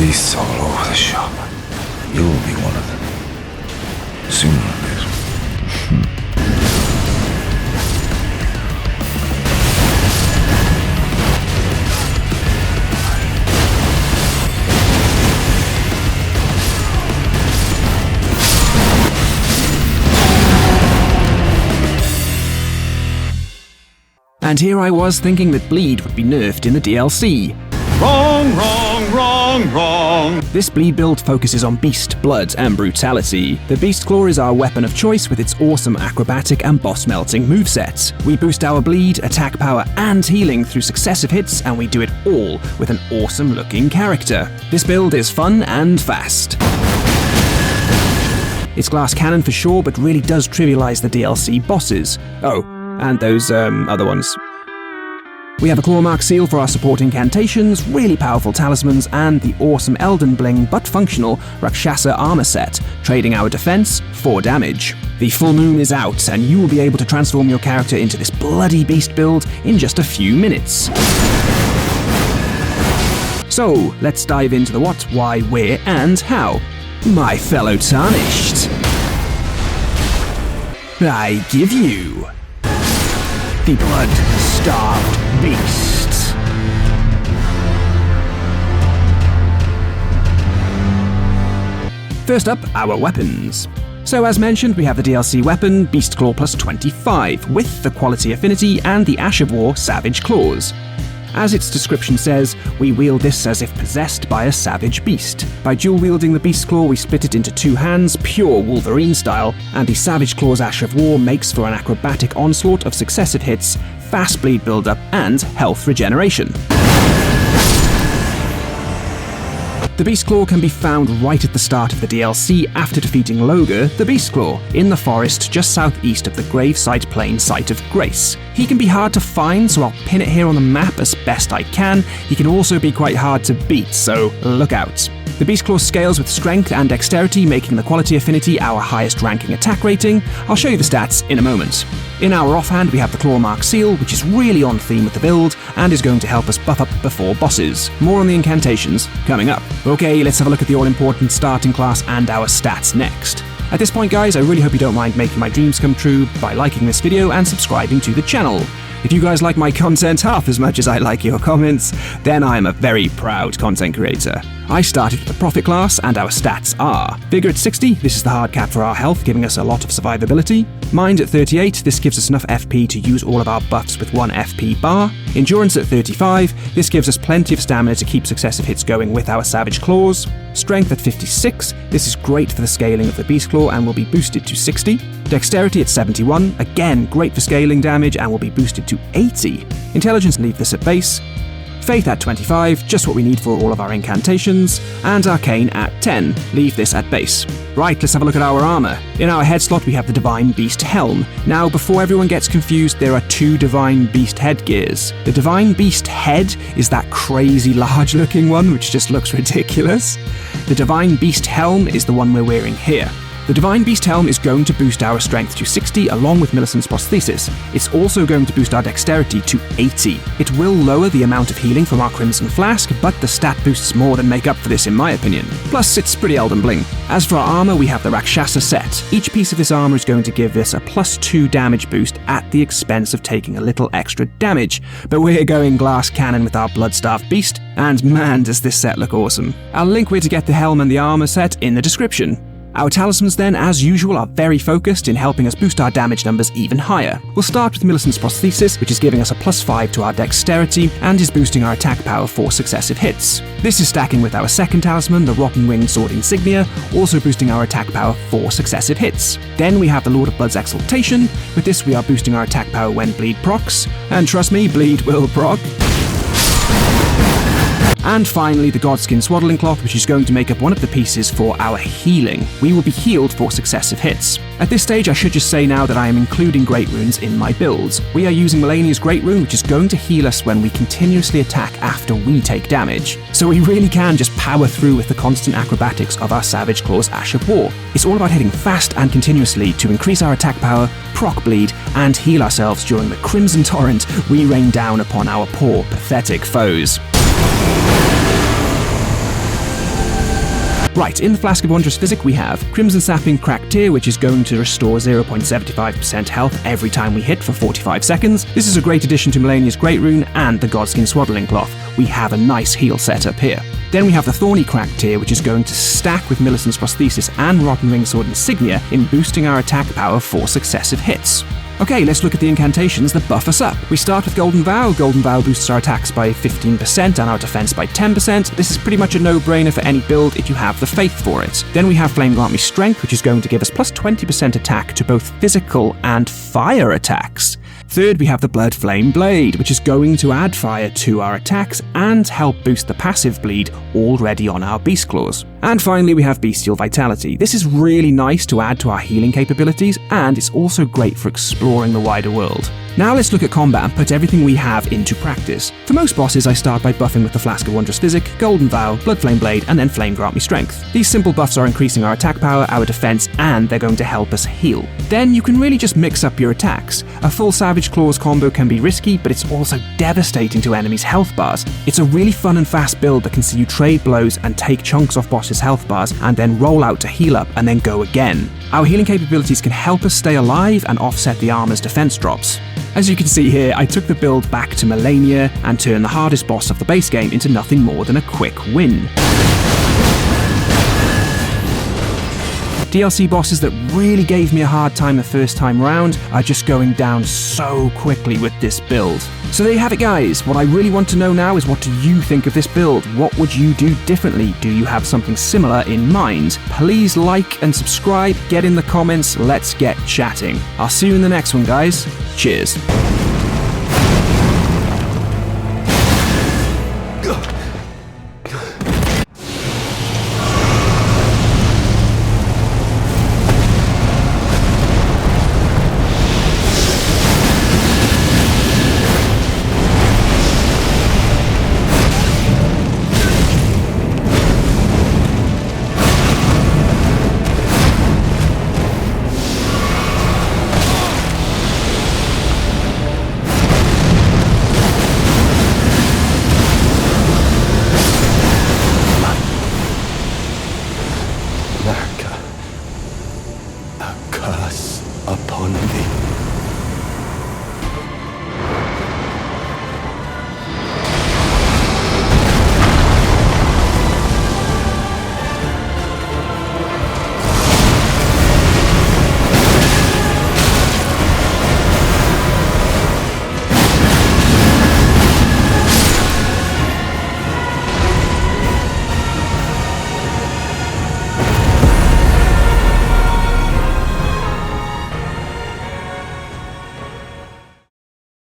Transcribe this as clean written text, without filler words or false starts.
beasts all over the shop. You'll be one of them. Sooner or later. And here I was thinking that bleed would be nerfed in the DLC. Wrong, wrong, wrong, wrong. This bleed build focuses on beast, blood, and brutality. The beast claw is our weapon of choice with its awesome acrobatic and boss-melting movesets. We boost our bleed, attack power, and healing through successive hits, and we do it all with an awesome-looking character. This build is fun and fast. It's glass cannon for sure, but really does trivialize the DLC bosses. Oh, and those other ones. We have a claw mark seal for our support incantations, really powerful talismans, and the awesome Elden Bling but functional Rakshasa armor set, trading our defense for damage. The full moon is out, and you will be able to transform your character into this bloody beast build in just a few minutes. So, let's dive into the what, why, where, and how. My fellow Tarnished, I give you the blood-starved beast. First up, our weapons. So as mentioned, we have the DLC weapon, Beast Claw plus 25, with the quality Affinity and the Ash of War Savage Claws. As its description says, we wield this as if possessed by a savage beast. By dual-wielding the Beast Claw, we split it into two hands, pure Wolverine-style, and the Savage Claw's Ash of War makes for an acrobatic onslaught of successive hits, fast bleed build-up, and health regeneration. The Beast Claw can be found right at the start of the DLC after defeating Logar, the Beast Claw, in the forest just southeast of the gravesite plain site of Grace. He can be hard to find, so I'll pin it here on the map as best I can. He can also be quite hard to beat, so look out. The Beast Claw scales with strength and dexterity, making the quality Affinity our highest ranking attack rating. I'll show you the stats in a moment. In our offhand, we have the Claw Mark Seal, which is really on theme with the build, and is going to help us buff up before bosses. More on the incantations coming up. Okay, let's have a look at the all-important starting class and our stats next. At this point, guys, I really hope you don't mind making my dreams come true by liking this video and subscribing to the channel. If you guys like my content half as much as I like your comments, then I'm a very proud content creator. I started with the Prophet class, and our stats are: Vigor at 60, this is the hard cap for our health, giving us a lot of survivability. Mind at 38, this gives us enough FP to use all of our buffs with 1 FP bar. Endurance at 35, this gives us plenty of stamina to keep successive hits going with our Savage Claws. Strength at 56, this is great for the scaling of the Beast Claw and will be boosted to 60. Dexterity at 71, again great for scaling damage and will be boosted to 80. Intelligence, leave this at base. Faith at 25, just what we need for all of our incantations, and Arcane at 10, leave this at base. Right, let's have a look at our armor. In our head slot we have the Divine Beast Helm. Now, before everyone gets confused, there are two Divine Beast headgears. The Divine Beast head is that crazy large looking one which just looks ridiculous. The Divine Beast Helm is the one we're wearing here. The Divine Beast Helm is going to boost our strength to 60 along with Millicent's prosthesis. It's also going to boost our dexterity to 80. It will lower the amount of healing from our Crimson Flask, but the stat boosts more than make up for this in my opinion. Plus, it's pretty Elden Bling. As for our armor, we have the Rakshasa set. Each piece of this armor is going to give us a +2 damage boost at the expense of taking a little extra damage. But we're going glass cannon with our blood-starved beast, and man does this set look awesome. I'll link where to get the helm and the armor set in the description. Our talismans then, as usual, are very focused in helping us boost our damage numbers even higher. We'll start with Millicent's prosthesis, which is giving us a +5 to our dexterity and is boosting our attack power for successive hits. This is stacking with our second talisman, the Rotten Winged Sword Insignia, also boosting our attack power for successive hits. Then we have the Lord of Blood's Exaltation. With this we are boosting our attack power when bleed procs, and trust me, bleed will proc. And finally, the Godskin Swaddling Cloth, which is going to make up one of the pieces for our healing. We will be healed for successive hits. At this stage, I should just say now that I am including Great Runes in my builds. We are using Melania's Great Rune, which is going to heal us when we continuously attack after we take damage. So we really can just power through with the constant acrobatics of our Savage Claw's Ash of War. It's all about hitting fast and continuously to increase our attack power, proc bleed, and heal ourselves during the Crimson Torrent we rain down upon our poor, pathetic foes. Right, in the Flask of Wondrous Physick we have Crimson Sapling Cracked Tear, which is going to restore 0.75% health every time we hit for 45 seconds. This is a great addition to Melania's Great Rune and the Godskin Swaddling Cloth. We have a nice heal setup here. Then we have the Thorny Cracked Tear, which is going to stack with Millicent's Prosthesis and Rotten Ringsword Insignia in boosting our attack power for successive hits. Okay, let's look at the incantations that buff us up. We start with Golden Vow. Golden Vow boosts our attacks by 15% and our defense by 10%. This is pretty much a no-brainer for any build if you have the faith for it. Then we have Flame Grant Me Strength, which is going to give us plus 20% attack to both physical and fire attacks. Third, we have the Blood Flame Blade, which is going to add fire to our attacks and help boost the passive bleed already on our Beast Claws. And finally, we have Bestial Vitality. This is really nice to add to our healing capabilities, and it's also great for exploring the wider world. Now let's look at combat and put everything we have into practice. For most bosses, I start by buffing with the Flask of Wondrous Physick, Golden Vow, Blood Flame Blade, and then Flame Grant Me Strength. These simple buffs are increasing our attack power, our defense, and they're going to help us heal. Then you can really just mix up your attacks. A full Savage Claws combo can be risky, but it's also devastating to enemies' health bars. It's a really fun and fast build that can see you trade blows and take chunks off bosses' health bars, and then roll out to heal up and then go again. Our healing capabilities can help us stay alive and offset the armor's defense drops. As you can see here, I took the build back to Melania and turned the hardest boss of the base game into nothing more than a quick win. DLC bosses that really gave me a hard time the first time round are just going down so quickly with this build. So there you have it, guys. What I really want to know now is, what do you think of this build? What would you do differently? Do you have something similar in mind? Please like and subscribe, get in the comments, let's get chatting. I'll see you in the next one, guys. Cheers.